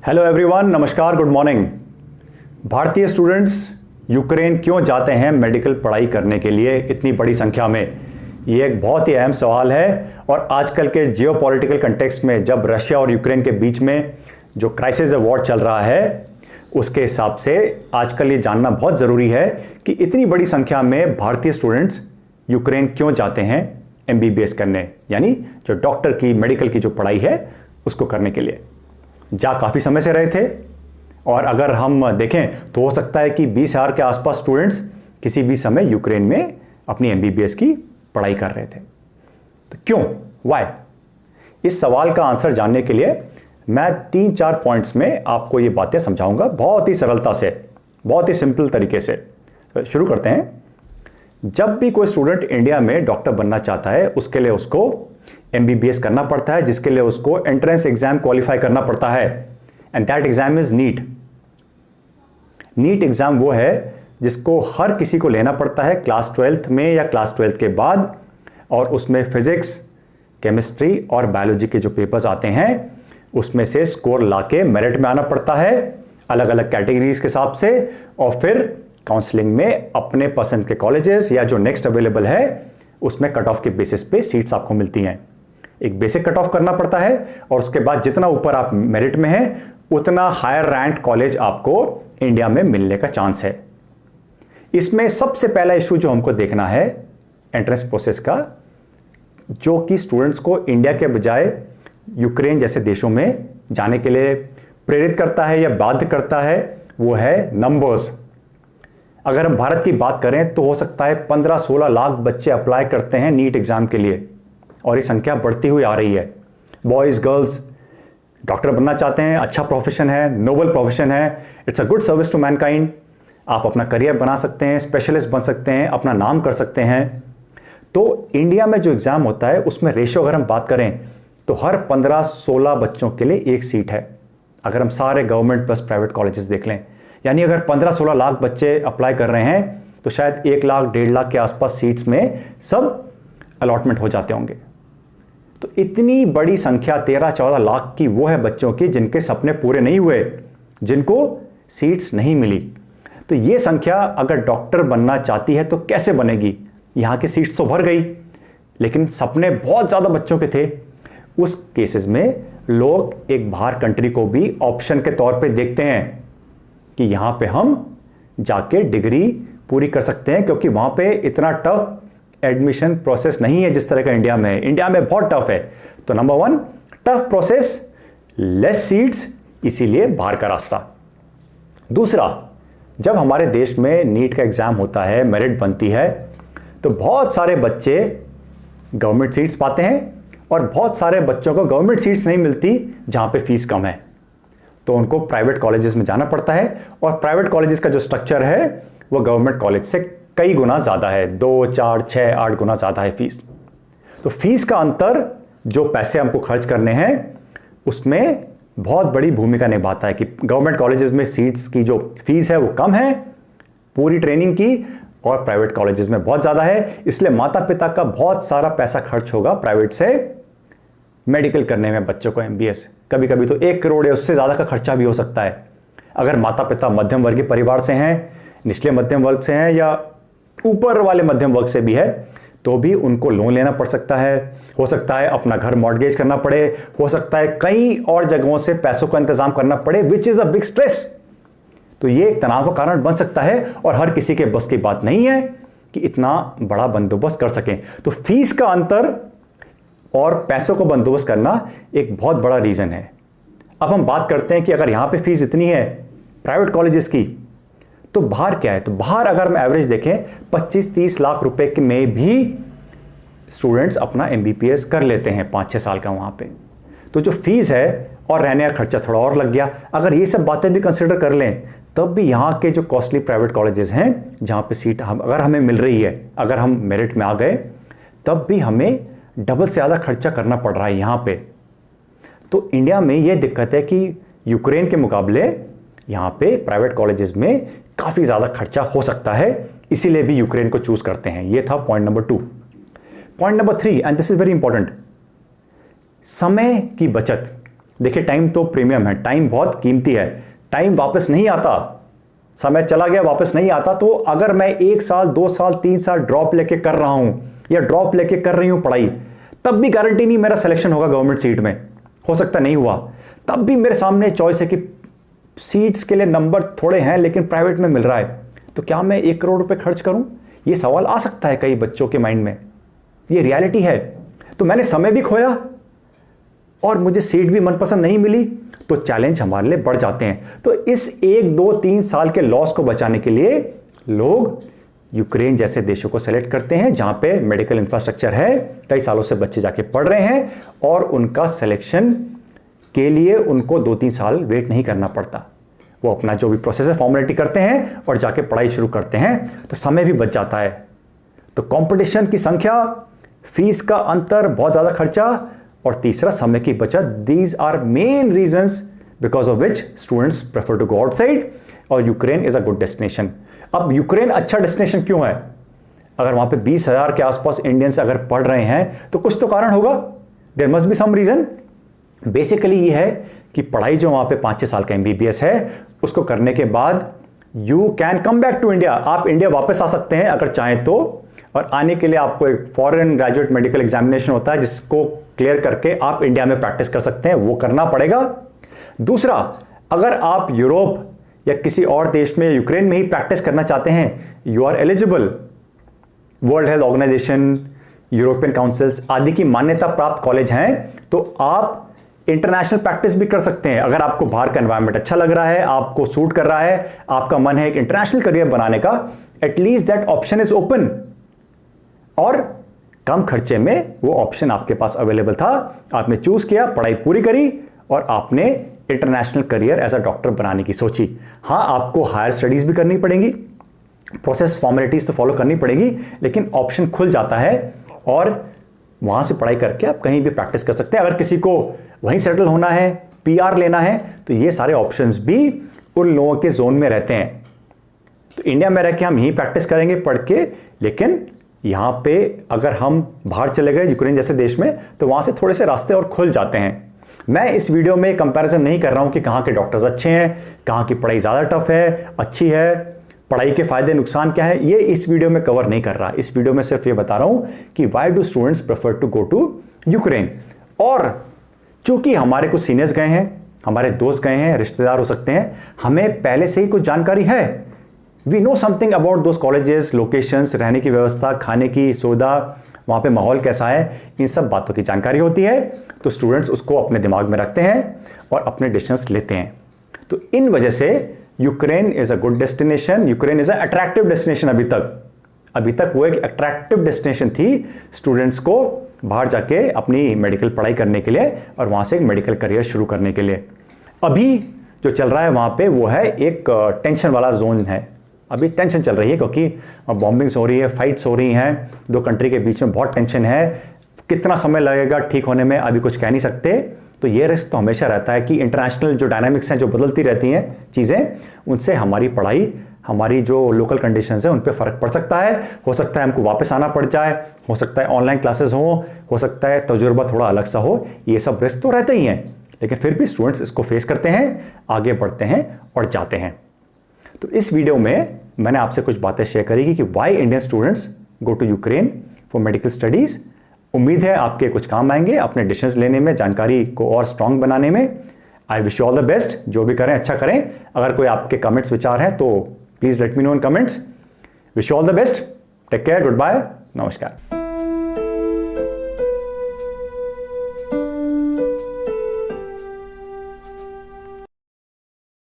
Hello everyone, नमस्कार, good morning. भारतीय students Ukraine क्यों जाते हैं मेडिकल पढ़ाई करने के लिए इतनी बड़ी संख्या में? ये एक बहुत ही अहम सवाल है और आजकल के जियोपॉलिटिकल कंटेक्स्ट में जब रशिया और यूक्रेन के बीच में जो क्राइसिस वॉर चल रहा है उसके हिसाब से आजकल ये जानना बहुत ज़रूरी है कि इतनी बड़ी संख्या में भारतीय स्टूडेंट्स यूक्रेन क्यों जाते हैं एमबीबीएस करने, यानी जो डॉक्टर की मेडिकल की जो पढ़ाई है उसको करने के लिए। जा काफ़ी समय से रहे थे और अगर हम देखें तो हो सकता है कि 20,000 के आसपास स्टूडेंट्स किसी भी समय यूक्रेन में अपनी एमबीबीएस की पढ़ाई कर रहे थे। तो क्यों, वाई? इस सवाल का आंसर जानने के लिए मैं 3-4 पॉइंट्स में आपको ये बातें समझाऊंगा, बहुत ही सरलता से, बहुत ही सिंपल तरीके से। तो शुरू करते हैं। जब भी कोई स्टूडेंट इंडिया में डॉक्टर बनना चाहता है उसके लिए उसको एमबीबीएस करना पड़ता है, जिसके लिए उसको एंट्रेंस एग्जाम क्वालिफाई करना पड़ता है, and that exam is NEET. NEET exam वो है जिसको हर किसी को लेना पड़ता है क्लास 12th में या क्लास 12th के बाद, और उसमें फिजिक्स, केमिस्ट्री और बायोलॉजी के जो पेपर्स आते हैं उसमें से स्कोर लाके मेरिट में आना पड़ता है अलग अलग कैटेगरीज के हिसाब से, और फिर काउंसलिंग में अपने पसंद के कॉलेजेस या जो नेक्स्ट अवेलेबल है उसमें कट ऑफ के बेसिस पे सीट्स आपको मिलती हैं। एक बेसिक कट ऑफ करना पड़ता है और उसके बाद जितना ऊपर आप मेरिट में हैं उतना हायर रैंक कॉलेज आपको इंडिया में मिलने का चांस है। इसमें सबसे पहला इशू जो हमको देखना है एंट्रेंस प्रोसेस का, जो कि स्टूडेंट्स को इंडिया के बजाय यूक्रेन जैसे देशों में जाने के लिए प्रेरित करता है या बाध्य करता है, वो है नंबर्स। अगर हम भारत की बात करें तो हो सकता है 15-16 लाख बच्चे अप्लाई करते हैं नीट एग्जाम के लिए, और ये संख्या बढ़ती हुई आ रही है। बॉयज़ गर्ल्स डॉक्टर बनना चाहते हैं, अच्छा प्रोफेशन है, नोबल प्रोफेशन है, it's a good service to mankind. आप अपना करियर बना सकते हैं, स्पेशलिस्ट बन सकते हैं, अपना नाम कर सकते हैं। तो इंडिया में जो एग्ज़ाम होता है उसमें रेशियो अगर हम बात करें तो हर 15-16 बच्चों के लिए एक सीट है। अगर हम सारे गवर्नमेंट प्लस प्राइवेट कॉलेजेस देख लें, यानी अगर 15-16 लाख बच्चे अप्लाई कर रहे हैं तो शायद 1 लाख 1.5 लाख के आसपास सीट्स में सब अलॉटमेंट हो जाते होंगे। तो इतनी बड़ी संख्या 13-14 लाख की वो है बच्चों की जिनके सपने पूरे नहीं हुए, जिनको सीट्स नहीं मिली। तो ये संख्या अगर डॉक्टर बनना चाहती है तो कैसे बनेगी? यहाँ की सीट्स तो भर गई लेकिन सपने बहुत ज़्यादा बच्चों के थे। उस केसेस में लोग एक बाहर कंट्री को भी ऑप्शन के तौर पे देखते हैं कि यहाँ पे हम जाके डिग्री पूरी कर सकते हैं, क्योंकि वहाँ पे इतना टफ एडमिशन प्रोसेस नहीं है जिस तरह का इंडिया में है। इंडिया में बहुत टफ है। तो number 1, tough process, less seats, इसीलिए बाहर का रास्ता। दूसरा, जब हमारे देश में नीट का एग्जाम होता है, मेरिट बनती है, तो बहुत सारे बच्चे गवर्नमेंट सीट्स पाते हैं और बहुत सारे बच्चों को गवर्नमेंट सीट्स नहीं मिलती जहां पे फीस कम है, तो उनको प्राइवेट कॉलेजेस में जाना पड़ता है। और प्राइवेट कॉलेजेस का जो स्ट्रक्चर है वो गवर्नमेंट कॉलेज से कई गुना ज़्यादा है, 2, 4, 6, 8 गुना ज़्यादा है फीस। तो फीस का अंतर, जो पैसे हमको खर्च करने हैं उसमें बहुत बड़ी भूमिका निभाता है कि गवर्नमेंट कॉलेजेस में सीट्स की जो फीस है वो कम है पूरी ट्रेनिंग की, और प्राइवेट कॉलेजेस में बहुत ज़्यादा है। इसलिए माता पिता का बहुत सारा पैसा खर्च होगा प्राइवेट से मेडिकल करने में बच्चों को एमबीबीएस। कभी कभी तो 1 करोड़ या उससे ज़्यादा का खर्चा भी हो सकता है। अगर माता पिता मध्यम वर्गीय परिवार से हैं, निचले मध्यम वर्ग से हैं या ऊपर वाले मध्यम वर्ग से भी है, तो भी उनको लोन लेना पड़ सकता है। हो सकता है अपना घर मॉर्गेज करना पड़े, हो सकता है कई और जगहों से पैसों का इंतजाम करना पड़े, which is a big stress. तो ये एक तनाव का कारण बन सकता है और हर किसी के बस की बात नहीं है कि इतना बड़ा बंदोबस्त कर सकें। तो फीस का अंतर और पैसों को बंदोबस्त करना एक बहुत बड़ा रीज़न है। अब हम बात करते हैं कि अगर यहाँ पे फीस इतनी है प्राइवेट कॉलेजेस की, तो बाहर क्या है? तो बाहर अगर हम एवरेज देखें 25-30 लाख रुपए के में भी स्टूडेंट्स अपना एमबीबीएस कर लेते हैं 5-6 साल का वहाँ पे। तो जो फीस है और रहने का खर्चा थोड़ा और लग गया, अगर ये सब बातें भी कंसिडर कर लें तब भी यहाँ के जो कॉस्टली प्राइवेट कॉलेजेस हैं जहाँ पे सीट अगर हमें मिल रही है, अगर हम मेरिट में आ गए, तब भी हमें डबल से ज़्यादा खर्चा करना पड़ रहा है यहाँ पे। तो इंडिया में ये दिक्कत है कि यूक्रेन के मुकाबले यहाँ पे प्राइवेट कॉलेजेस में काफ़ी ज़्यादा खर्चा हो सकता है, इसीलिए भी यूक्रेन को चूज़ करते हैं। ये था point number 2। Point number 3, and this is very important, समय की बचत। देखिए टाइम तो प्रीमियम है, टाइम बहुत कीमती है, टाइम वापस नहीं आता, समय चला गया वापस नहीं आता। तो अगर मैं 1 साल 2 साल 3 साल ड्रॉप लेके कर रहा हूं या ड्रॉप लेके कर रही हूं पढ़ाई, तब भी गारंटी नहीं मेरा सिलेक्शन होगा गवर्नमेंट सीट में, हो सकता नहीं हुआ, तब भी मेरे सामने चॉइस है कि सीट्स के लिए नंबर थोड़े हैं लेकिन प्राइवेट में मिल रहा है, तो क्या मैं 1 करोड़ रुपए खर्च करूं? ये सवाल आ सकता है कई बच्चों के माइंड में, ये रियलिटी है। तो मैंने समय भी खोया और मुझे सीट भी मनपसंद नहीं मिली, तो चैलेंज हमारे लिए बढ़ जाते हैं। तो इस 1 2 3 साल के लॉस को बचाने के लिए लोग यूक्रेन जैसे देशों को सेलेक्ट करते हैं जहां पे मेडिकल इंफ्रास्ट्रक्चर है, कई सालों से बच्चे जाके पढ़ रहे हैं और उनका सिलेक्शन के लिए उनको 2-3 साल वेट नहीं करना पड़ता। वो अपना जो भी प्रोसेस है फॉर्मेलिटी करते हैं और जाके पढ़ाई शुरू करते हैं, तो समय भी बच जाता है। तो कंपटीशन की संख्या, फीस का अंतर, बहुत ज्यादा खर्चा और तीसरा समय की बचत, these are main reasons because of which students prefer to go outside और Ukraine is a good destination. अब यूक्रेन अच्छा डेस्टिनेशन क्यों है? अगर वहां पे 20,000 के आसपास इंडियंस अगर पढ़ रहे हैं तो कुछ तो कारण होगा, there must be some reason. Basically ये है कि पढ़ाई जो वहां पे 5-6 साल का MBBS है, उसको करने के बाद you can come back to India, आप इंडिया वापस आ सकते हैं अगर चाहें तो। और आने के लिए आपको एक फॉरेन ग्रेजुएट मेडिकल एग्जामिनेशन होता है जिसको क्लियर करके आप इंडिया में प्रैक्टिस कर सकते हैं, वो करना पड़ेगा। दूसरा, अगर आप यूरोप या किसी और देश में, यूक्रेन में ही प्रैक्टिस करना चाहते हैं, you are eligible. World Health Organization, European councils आदि की मान्यता प्राप्त कॉलेज हैं, तो आप इंटरनेशनल प्रैक्टिस भी कर सकते हैं। अगर आपको बाहर का एनवायरनमेंट अच्छा लग रहा है, आपको सूट कर रहा है, आपका मन है एक इंटरनेशनल करियर बनाने का, at least that option is open. और कम खर्चे में वो ऑप्शन आपके पास अवेलेबल था, आपने चूज किया, पढ़ाई पूरी करी और आपने international career as a doctor बनाने की सोची। हाँ, आपको हायर स्टडीज भी करनी पड़ेंगी, प्रोसेस फॉर्मेलिटीज तो फॉलो करनी पड़ेगी, लेकिन ऑप्शन खुल जाता है और वहां से पढ़ाई करके आप कहीं भी प्रैक्टिस कर सकते हैं। अगर किसी को वहीं सेटल होना है, PR लेना है, तो ये सारे ऑप्शंस भी उन लोगों के जोन में रहते हैं। तो इंडिया में रह के हम यहीं प्रैक्टिस करेंगे पढ़ के, लेकिन यहां पे अगर हम बाहर चले गए यूक्रेन जैसे देश में, तो वहां से थोड़े से रास्ते और खुल जाते हैं। मैं इस वीडियो में कंपैरिजन नहीं कर रहा हूं कि कहां के डॉक्टर्स अच्छे हैं, कहां की पढ़ाई ज्यादा टफ है, अच्छी है, पढ़ाई के फायदे नुकसान क्या है, ये इस वीडियो में कवर नहीं कर रहा। इस वीडियो में सिर्फ ये बता रहा हूं कि why do students prefer to go to Ukraine. और चूंकि हमारे कुछ सीनियर्स गए हैं, हमारे दोस्त गए हैं, रिश्तेदार हो सकते हैं, हमें पहले से ही कुछ जानकारी है, we know something about those colleges, locations, रहने की व्यवस्था, खाने की सुविधा, वहां पे माहौल कैसा है, इन सब बातों की जानकारी होती है। तो स्टूडेंट्स उसको अपने दिमाग में रखते हैं और अपने डिसीजंस लेते हैं। तो इन वजह से Ukraine is a good destination, Ukraine is a attractive destination. अभी तक वो एक अट्रैक्टिव डेस्टिनेशन थी स्टूडेंट्स को बाहर जाके अपनी मेडिकल पढ़ाई करने के लिए और वहां से एक मेडिकल करियर शुरू करने के लिए। अभी जो चल रहा है वहां पे वो है एक टेंशन वाला जोन है। अभी टेंशन चल रही है क्योंकि बॉम्बिंग्स हो रही है, फाइट्स हो रही हैं, दो कंट्री के बीच में बहुत टेंशन है। कितना समय लगेगा ठीक होने में अभी कुछ कह नहीं सकते। तो ये रिस्क तो हमेशा रहता है कि इंटरनेशनल जो डायनामिक्स हैं, जो बदलती रहती हैं चीज़ें, उनसे हमारी पढ़ाई, हमारी जो लोकल कंडीशंस हैं, उन पे फर्क पड़ सकता है। हो सकता है हमको वापस आना पड़ जाए, हो सकता है ऑनलाइन क्लासेस हो सकता है तजुर्बा थोड़ा अलग सा हो। ये सब रिस्क तो रहते ही हैं, लेकिन फिर भी स्टूडेंट्स इसको फेस करते हैं, आगे बढ़ते हैं और जाते हैं। तो इस वीडियो में मैंने आपसे कुछ बातें शेयर करी कि why Indian students go to Ukraine for medical studies. उम्मीद है आपके कुछ काम आएंगे अपने डिसीजंस लेने में, जानकारी को और स्ट्रांग बनाने में। I wish you all the best, जो भी करें अच्छा करें। अगर कोई आपके कमेंट्स विचार हैं तो please let me know in comments. Wish you all the best, take care, goodbye, नमस्कार।